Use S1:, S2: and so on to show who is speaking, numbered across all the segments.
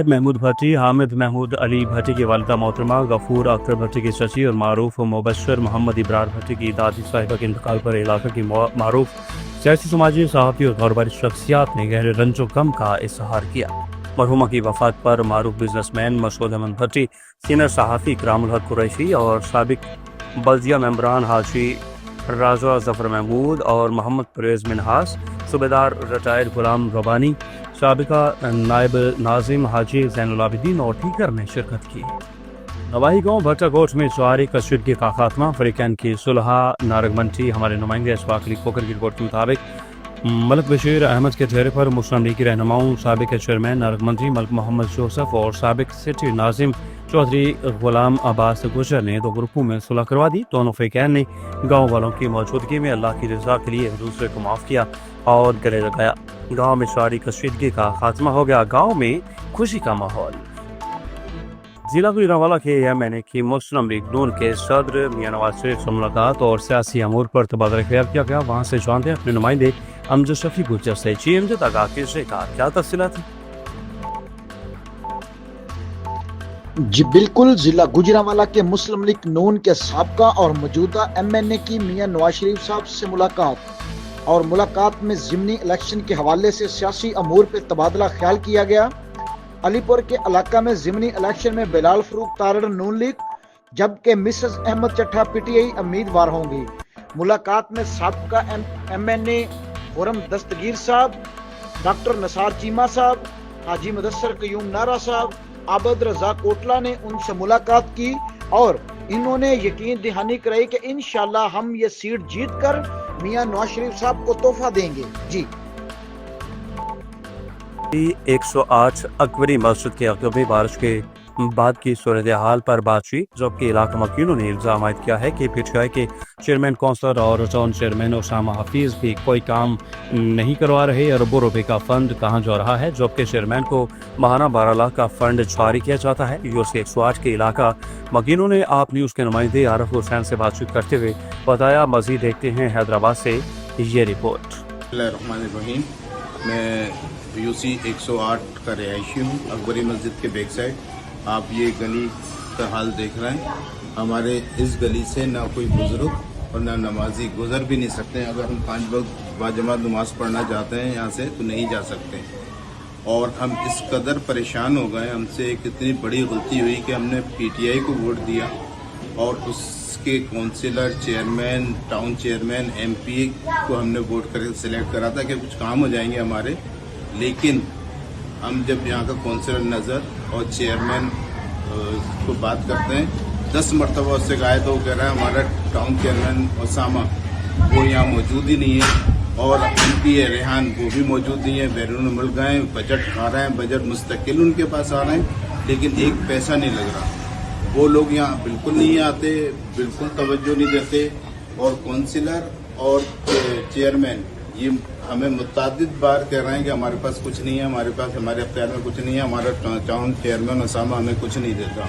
S1: महमूद भट्टी, हामिद महमूद अली भट्टी की वालिदा मोहतरमा, गफूर अख्तर भट्टी की चची और मारूफ मुबशर मोहम्मद इब्रार भट्टी की दादी साहिबा के इंतकाल पर इलाके की मारूफ सियासी, समाजी, सहाफ़ी और कारोबारी शख्सियात ने गहरे रंजो गम का इजहार किया। मरहुमा की वफात पर मारूफ बिजनेसमैन मसूद अहमद भट्टी, सीनियर सहाफ़ी इकरामुल हक कुरैशी और साबिक बल्दिया मेंबरान हाजी राजा जफर महमूद और मोहम्मद परवेज़ मिनहास, सूबेदार रिटायर्ड गुलाम रबानी, साबिका नायब नाजिम हाजी ज़ैनुल आबिदीन और दीगर ने शिरकत की। नवाही गांव भट्टाकोट में जवारी कशीदगी का खात्मा, फरीकैन की सुलह नारगमंटी। हमारे नुमाइंदे अशफाक अली खोकर की रिपोर्ट के मुताबिक मलक बशीर अहमद के चेहरे पर मुस्लिम लीग की रहनुमाओं साबिक चेयरमैन नारगमंटी मलक मोहम्मद जोसफ और साबिक सिटी नाजिम चौधरी गुलाम अब्बास गुजर ने दो ग्रुपों में सुलह करवा दी। दोनों फरीकैन ने गाँव वालों की मौजूदगी में अल्लाह की रजा के लिए एक दूसरे को माफ़ किया और गले लगाया। गाँव में जवारी कशीदगी का खात्मा हो गया। गाँव में खुशी का माहौल। जिला गुजरांवाला के एमएनए की मुस्लिम लीग नून के सदर मियां नवाज शरीफ से मुलाकात और सियासी अमूर पर तबादला ख्याल किया गया। वहाँ से जानते हैं अपने नुमाइंदे अमजद शफी गुज्जर से। जी अमजद, आगाह कीजिए, क्या तफसीलात हैं?
S2: जी बिल्कुल, जिला गुजरांवाला के मुस्लिम लीग नून के साबका और मौजूदा एमएनए की मियां नवाज शरीफ साहब से मुलाकात और मुलाकात में ज़िमनी इलेक्शन के हवाले से सियासी अमूर पर तबादला ख्याल किया गया। अलीपुर के इलाका में ज़िमनी इलेक्शन में बिलाल फरूक तारड़ नून लीग, जबकि मिसेस अहमद चट्ठा पीटीआई उम्मीदवार होंगी। मुलाकात में साबका एमएनए खुरम दस्तगीर साहब, डॉक्टर नसार चीमा साहब, हाजी मुदस्सर कयूम नारा साहब, आबद रजा कोटला ने उनसे मुलाकात की और इन्होंने यकीन दहानी कराई कि इंशाल्लाह हम ये सीट जीत कर मियां नवाज शरीफ साहब को तोहफा देंगे। जी
S1: 108 अकबरी मस्जिद के अगबे बारिश के बाद की सूरत हाल पर बातचीत, जबकि इलाका वकीलों ने इल्जाम आयद किया है कि पीटीआई के चेयरमैन कौंसलर और जोन चेयरमैन उसामा हफीज भी कोई काम नहीं करवा रहे। अरबों रुपए का फंड कहाँ जा रहा है, जबकि चेयरमैन को माहाना 12 लाख का फंड जारी किया जाता है। यूएस 108 के इलाका वकीलों ने आप न्यूज़ के नुमाइंदे आरिफ हुसैन से बातचीत करते हुए बताया। मजीद देखते हैं हैदराबाद से ये रिपोर्ट।
S3: मैं यूसी 108 का रिहायशी हूँ, अकबरी मस्जिद के बैक साइड। आप ये गली का हाल देख रहे हैं। हमारे इस गली से ना कोई बुजुर्ग और ना नमाजी गुजर भी नहीं सकते हैं। अगर हम 5 वक्त बाजमात नमाज पढ़ना चाहते हैं यहाँ से तो नहीं जा सकते। और हम इस कदर परेशान हो गए, हमसे एक इतनी बड़ी गलती हुई कि हमने पीटीआई को वोट दिया और उसके councillor, chairman, town chairman, MP को हमने वोट करके सिलेक्ट करा था कि कुछ काम हो जाएंगे हमारे। लेकिन हम जब यहाँ का काउंसिलर नज़र और चेयरमैन को बात करते हैं, 10 मरतबा उससे कहा तो वो कह रहा है हमारा टाउन चेयरमैन उसामा वो यहाँ मौजूद ही नहीं है और एमपी है रेहान वो भी मौजूद नहीं है। बैरून मुल्क गए, बजट खा रहे हैं, बजट मुस्तकिल उनके पास आ रहे हैं, लेकिन एक पैसा नहीं लग रहा। वो लोग यहाँ बिल्कुल नहीं आते, बिल्कुल तवज्जो नहीं देते। और काउंसिलर और चेयरमैन ये हमें मुतअद्दिद बार कह रहे हैं कि हमारे पास कुछ नहीं है, हमारे पास हमारे अख्तियार में कुछ नहीं है, हमारा टाउन चेयरमैन उसामा हमें कुछ नहीं देता।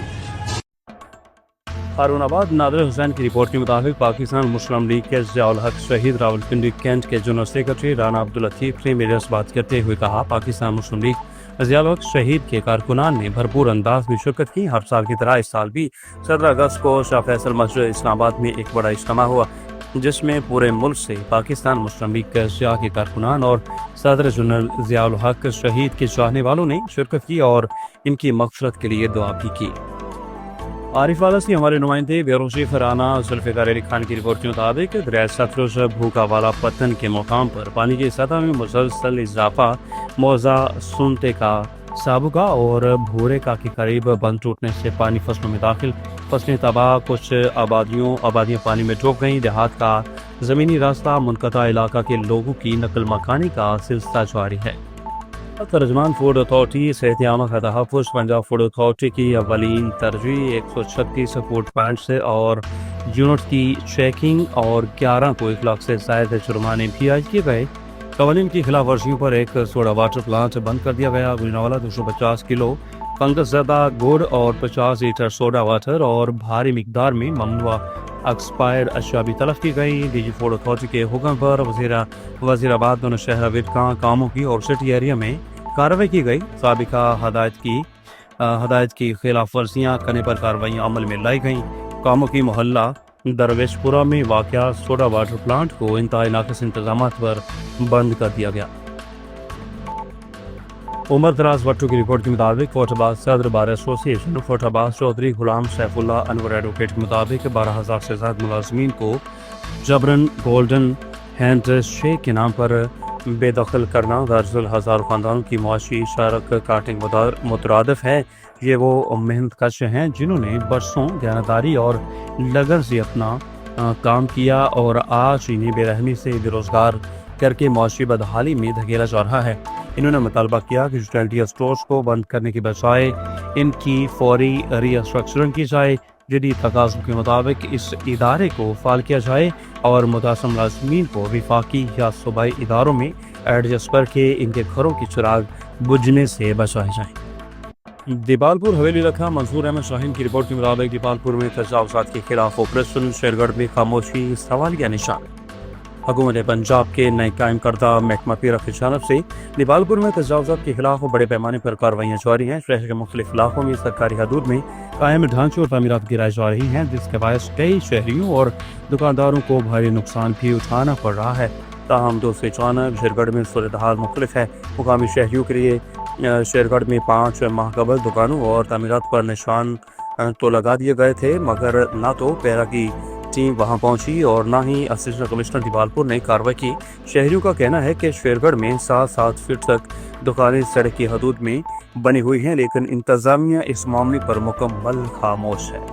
S1: हारूनाबाद नादिर हुसैन की रिपोर्ट के मुताबिक पाकिस्तान मुस्लिम लीग के ज़ियाउल हक शहीद रावलपिंडी कैंट के जनरल सेक्रेटरी राना अब्दुल लतीफ ने मीडिया से बात करते हुए कहा, पाकिस्तान मुस्लिम लीग ज़ियाउल हक शहीद के कारकुनान ने भरपूर अंदाज में शिरकत की। हर साल की तरह इस साल भी 17 अगस्त को शाह फैसल मस्जिद इस्लामाबाद में एक बड़ा इज्तिमा हुआ, जिसमें पूरे मुल्क से पाकिस्तान मुस्लिम लीग के सियाह के कारकुनान और सदर जनरल ज़ियाउल हक शहीद के चाहने वालों ने शिरकत की और इनकी मग़फ़िरत के लिए दुआ भी की। आरिफ वाला से हमारे नुमाइंदे बेरोशी फराना जुल्फ़िकार अली खान की रिपोर्ट के मुताबिक दरिया सतलुज भूकावाला पत्तन के मुकाम पर पानी की सतह में मुसलसल इजाफा मौजा सुनते का साबुका और भूरे का के करीब बंद टूटने से पानी फसलों में दाखिल, फसलें तबाह, कुछ आबादियाँ पानी में डूब गईं। देहात का ज़मीनी रास्ता मुनक़ता, इलाका के लोगों की नकल मकानी का सिलसिला जारी है। तर्जमान फूड अथॉरिटी सेहतियामा का तहफ़्फ़ुज़ पंजाब फूड अथॉरिटी की अवलीन तरजीह 136 फूड पॉइंट से और यूनिट की चेकिंग और 11 को 1 लाख से ज़ायद जुर्माने भी आयद किए गए। कवानीन की खिलाफ वर्जियों पर एक सोडा वाटर प्लांट बंद कर दिया गया। गुजरांवाला 250 किलो फंगस ज़दा गुड़ और 50 लीटर सोडा वाटर और भारी मिकदार में ममनुआ एक्सपायर्ड अशिया भी तलब की गई। डीजी फूड अथॉरिटी के हुक्म पर वज़ीराबाद दोनों शहर विरका कामों की और सिटी एरिया में कार्रवाई की गई। साबिका हदायत की हदायत की खिलाफ वर्जियाँ करने पर कार्रवाई अमल में लाई गईं। कामों की मोहल्ला दरवेशपुरा में वाक़या सोडा वाटर प्लांट को इंतहाई नाक़िस इंतजाम पर बंद कर दिया गया। उमर दराज भट्टू की रिपोर्ट के मुताबिक फोटाबाद सदर बार एसोसिएशन फोटाबाद चौधरी गुलाम सैफुल्ला अनवर एडवोकेट के मुताबिक 12,000 से ज़्यादा मुलाजमीन को जबरन गोल्डन हैंड शेक के नाम पर बेदखल करना दरअसल हज़ारों ख़ानदानों की मुआशी शरक काटिंग मुतरादिफ है। ये वो मेहनत कश हैं जिन्होंने बरसों दयानतदारी और लगन से अपना काम किया और आज इन्हें बेरहमी से बेरोज़गार करके मुआशी बदहाली में धकेला जा रहा है। इन्होंने मुतालबा किया कि यूटिलिटी स्टोर्स को बंद करने के बजाय इनकी फौरी रीस्ट्रक्चरिंग की जाए, जदीद तकाज़ों के मुताबिक इस इदारे को फाल किया जाए और मुतासम मुलाज़मीन को विफाकी या सूबाई इदारों में एडजस्ट करके इनके घरों की चिराग बुझने से बचाए जाएँ। दीपालपुर हवेली रखा मंसूर अहमद शाहीन की रिपोर्ट के मुताबिक दीपालपुर में तजावुज़ात के खिलाफ ऑपरेशन शेरगढ़ में खामोशी सवालिया निशान। हुकूमत पंजाब के नए कायम करदा महकमा पीरा की जानब से दीपालपुर में तजावुज़ात के खिलाफ बड़े पैमाने पर कार्रवाइयाँ जारी हैं। शहर के मुख्तलिफ इलाकों में सरकारी हदूद में कायम ढांचे और तामीरात गिराई जा रही हैं, जिसके बायस कई शहरियों और दुकानदारों को भारी नुकसान भी उठाना पड़ रहा है। ताहम दूसरी जानब शेरगढ़ में सूरत हाल मुख्तलिफ है। मुकामी शहरियों के लिए शेरगढ़ में 5 माह कबल दुकानों और तामीरात पर निशान तो लगा दिए गए थे, मगर ना तो पैरा की टीम वहां पहुंची और ना ही असिस्टेंट कमिश्नर दीपालपुर ने कार्रवाई की। शहरियों का कहना है कि शेरगढ़ में 7-7 फीट तक दुकानें सड़क की हदूद में बनी हुई हैं, लेकिन इंतजामिया इस मामले पर मुकम्मल खामोश है।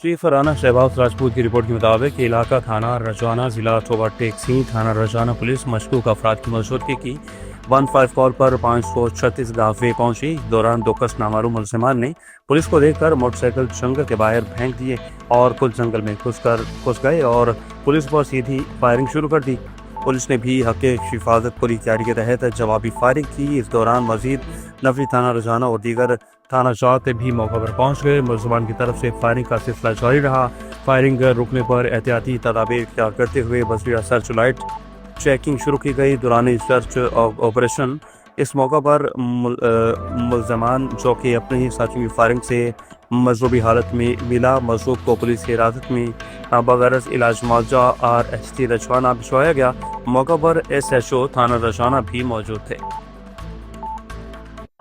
S1: चीफ राना शहबाज राजपूत की रिपोर्ट के मुताबिक इलाका थाना रजाना जिला टोबा टेक्सी थाना रजाना पुलिस मशकूक अफराद की मौजूदगी की 15 कॉल पर 536 गाफे पहुंची। दौरान 2 कस नामालूम मुलजिमान ने पुलिस को देखकर मोटरसाइकिल जंगल के बाहर फेंक दिए और कुछ जंगल में घुस गए और पुलिस पर सीधी फायरिंग शुरू कर दी। पुलिस ने भी हक़ हिफाजत पूरी तैयारी के तहत जवाबी फायरिंग की। इस दौरान मजीद नफरी थाना रजाना और दीगर थाना जात भी मौके पर पहुंच गए। मुलजिमान की तरफ से फायरिंग का सिलसिला जारी रहा। फायरिंग रुकने पर एहतियाती तदाबीर इख्तियार करते हुए बसरिया सर्च लाइट चेकिंग शुरू की गई। दौरान सर्च ऑपरेशन इस मौका पर मुलजमान जो कि अपने ही साथियों की फायरिंग से मजरूबी हालत में मिला, मजरूब को पुलिस की हिरासत में बगैरस इलाज मुआवजा RST रजवाना भिजवाया गया। मौका पर SHO थाना रजाना भी मौजूद थे।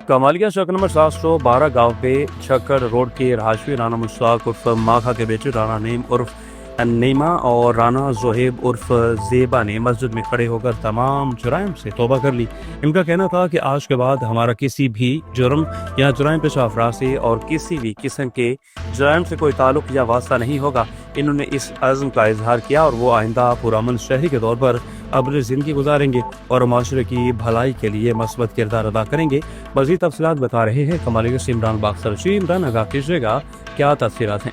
S1: कमालिया चौक नंबर 712 गांव पे छक्कर रोड के रहायशी राना मुश्ताक उर्फ माखा के बेटे राना नईम उर्फ नईमा और राना जोहेब उर्फ जेबा ने मस्जिद में खड़े होकर तमाम जुराइम से तौबा कर ली। इनका कहना था कि आज के बाद हमारा किसी भी जुर्म या जुराइम पेशा अफराद से और किसी भी किस्म के जुराइम से कोई ताल्लुक या वास्ता नहीं होगा। इन्होंने इस अज़्म का इजहार किया और वो आइंदा पुरअमन शहरी के तौर पर अपनी ज़िंदगी गुजारेंगे और माशरे की भलाई के लिए मस्बत किरदार अदा करेंगे। मज़ीद तफसीलात बता रहे हैं कमालिया से इमरान बाक्सर। जी इमरान, आगाह कीजिएगा, क्या तफसीलात हैं?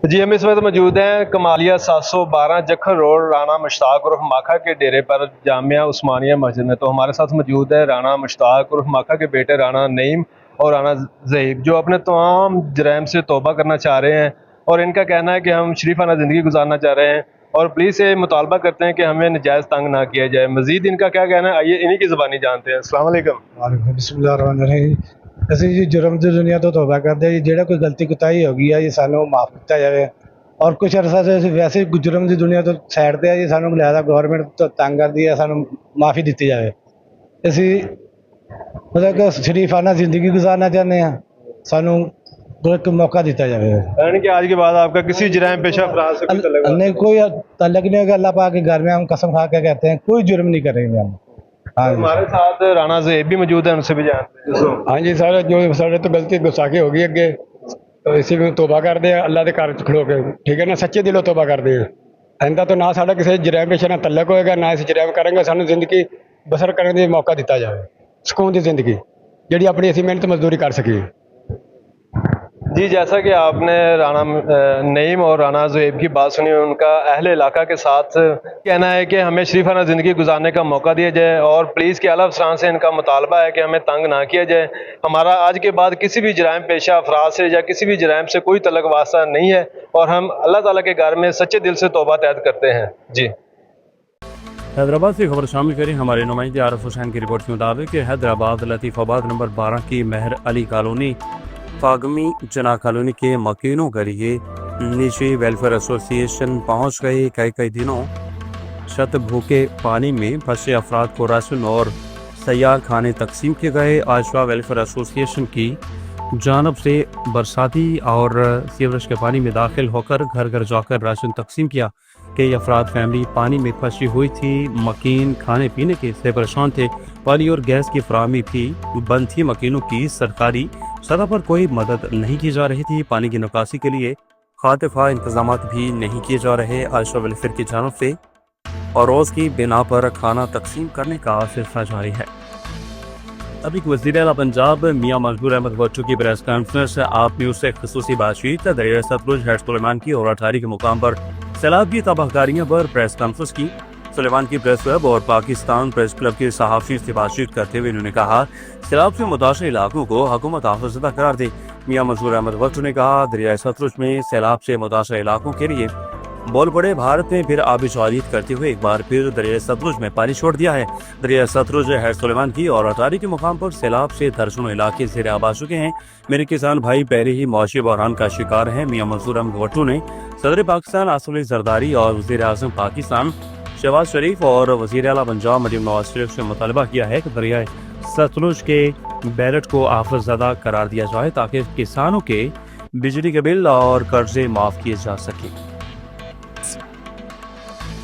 S4: जी, हम इस वक्त मौजूद हैं कमालिया 712 जखर रोड राना मुश्ताक उर्फ माखा के डेरे पर जामिया उस्मानिया मस्जिद में। तो हमारे साथ मौजूद है राना मुश्ताक उर्फ माखा के बेटे राना नईम और राना ज़हीब, जो अपने तमाम जराइम से तौबा करना चाह रहे हैं और इनका कहना है कि हम शरीफाना ज़िंदगी गुजारना चाह रहे हैं और पुलिस से मुतालबा करते हैं कि हमें नजायज़ तंग ना किया जाए। मज़ीद इनका क्या कहना है, आइए इन्हीं की ज़बानी जानते हैं। अस्सलाम वालेकुम।
S5: बिस्मिल्लाहिर्रहमानिर्रहीम। ਅਸੀਂ ਜੀ ਜੁਰਮ ਦੀ ਦੁਨੀਆ ਤੋਂ ਤੌਬਾ ਕਰਦੇ ਹਾਂ ਜੀ, ਜਿਹੜਾ ਕੋਈ ਗਲਤੀ ਕੁਤਾਹੀ ਹੋ ਗਈ ਹੈ ਜੀ ਸਾਨੂੰ ਮਾਫ ਕੀਤਾ ਜਾਵੇ ਔਰ ਕੁਛ ਅਰਸਾ ਸੇ ਅਸੀਂ ਵੈਸੇ ਜੁਰਮ ਦੀ ਦੁਨੀਆ ਤੋਂ ਸਾਈਡ ਤੇ ਆ ਜੀ, ਸਾਨੂੰ ਲਿਆਦਾ ਗਵਰਨਮੈਂਟ ਤੋਂ ਤੰਗ ਕਰਦੀ ਹੈ, ਸਾਨੂੰ ਮਾਫੀ ਦਿੱਤੀ ਜਾਵੇ। ਅਸੀਂ ਮਤਲਬ ਕਿ शरीफाना ज़िंदगी गुजारना चाहते हैं, ਸਾਨੂੰ एक मौका दिया जाए।
S4: यानी कि आज के बाद आपका किसी जराइम पेशा अफराद से कोई तल्लुक
S5: नहीं, कोई तल्लुक नहीं होगा। अल्लाह पाक के घर में हम कसम खा के कहते हैं कोई जुर्म नहीं करेंगे हम। हाँ,
S4: हमारे साथ राना ज़हीब भी मौजूद है, उनसे भी जानते हैं।
S6: हाँ जी सर, जो साढ़े तो गलती गुस्साखी हो गई अगे, तो इसी में तौबा करते हैं अल्लाह के घर खड़ो के, ठीक है ना, सच्चे दिलों तौबा करते हैं। आइंदा तो ना साढ़ा किसी जराइम पेशा नाल तल्लुक होएगा, ना इस जराइम करेंगे। सानू जिंदगी बसर करने का मौका दिता जाए, सुकून की जिंदगी जी अपनी असी मेहनत मजदूरी कर सकी।
S4: जी, जैसा कि आपने राना नईम और राना ज़हीब की बात सुनी, उनका अहले इलाका के साथ कहना है कि हमें शरीफाना ज़िंदगी गुजारने का मौका दिया जाए और पुलिस के आला अफसरान से इनका मुतालबा है कि हमें तंग ना किया जाए। हमारा आज के बाद किसी भी जराइम पेशा अफराद से या किसी भी जराइम से कोई तल्लुक वास्ता नहीं है और हम अल्लाह ताला के घर में सच्चे दिल से तौबा तैयार करते हैं। जी
S1: حیدرآباد سے خبر شامل کریں ہمارے نمائندے عارف حسین کی رپورٹ کے مطابق کہ حیدرآباد لطیف آباد نمبر 12 کی مہر علی کالونی فاگمی جنا کالونی کے مکینوں کے لیے نجی ویلفیئر ایسوسی ایشن پہنچ گئے. کئی دنوں چھت بھوکے پانی میں پھنسے افراد کو راشن اور سیار کھانے تقسیم کیے گئے. عائشہ ویلفیئر ایسوسی ایشن کی جانب سے برساتی اور سیوریج کے پانی میں داخل ہو کر گھر گھر جا کر راشن تقسیم کیا. کئی افراد فیملی پانی میں پھنسی ہوئی تھی. مکین کھانے پینے کے سے پریشان تھے. پانی اور گیس کی فراہمی بھی بند تھی. مکینوں کی سرکاری سطح پر کوئی مدد نہیں کی جا رہی تھی. پانی کی نکاسی کے لیے خاطفہ انتظامات بھی نہیں کیے جا رہے. عائشہ ویلفیئر کی جانب سے اور روز کی بنا پر کھانا تقسیم کرنے کا سلسلہ جاری ہے. اب ایک وزیر اعلیٰ پنجاب میاں مقبول احمد بھٹو کی پریس کانفرنس. آپ نیوز سے خصوصی بات چیت دریائے ستلج ہیڈ سلیمان کی اور اٹھاری کے مقام پر سیلاب کی تباہ کاریوں پر پریس کانفرنس کی. سلیمان کی پریس ویب اور پاکستان پریس کلب کے صحافیوں سے بات چیت کرتے ہوئے انہوں نے کہا سیلاب سے متاثرہ علاقوں کو حکومت حافظ زدہ قرار دے. میاں مقبول احمد بھٹو نے کہا دریائے ستلج میں سیلاب سے متاثرہ علاقوں کے لیے بول پڑے. بھارت نے پھر آبی شمالیت کرتے ہوئے ایک بار پھر دریائے ستلج میں پانی چھوڑ دیا ہے. دریائے ستلج ہیڈ سلیمان کی اور اٹاری کے مقام پر سیلاب سے درجنوں علاقے زیر آب آ چکے ہیں. میرے کسان بھائی پہلے ہی معاشی بحران کا شکار ہیں. میاں منصور احمد بھٹو نے صدر پاکستان آصف علی زرداری اور وزیر اعظم پاکستان شہباز شریف اور وزیر اعلیٰ پنجاب مریم نواز شریف سے مطالبہ کیا ہے کہ دریائے ستلج کے بیلٹ کو آفت زدہ قرار دیا جائے تاکہ کسانوں کے بجلی کے بل اور قرضے معاف کیے جا سکیں.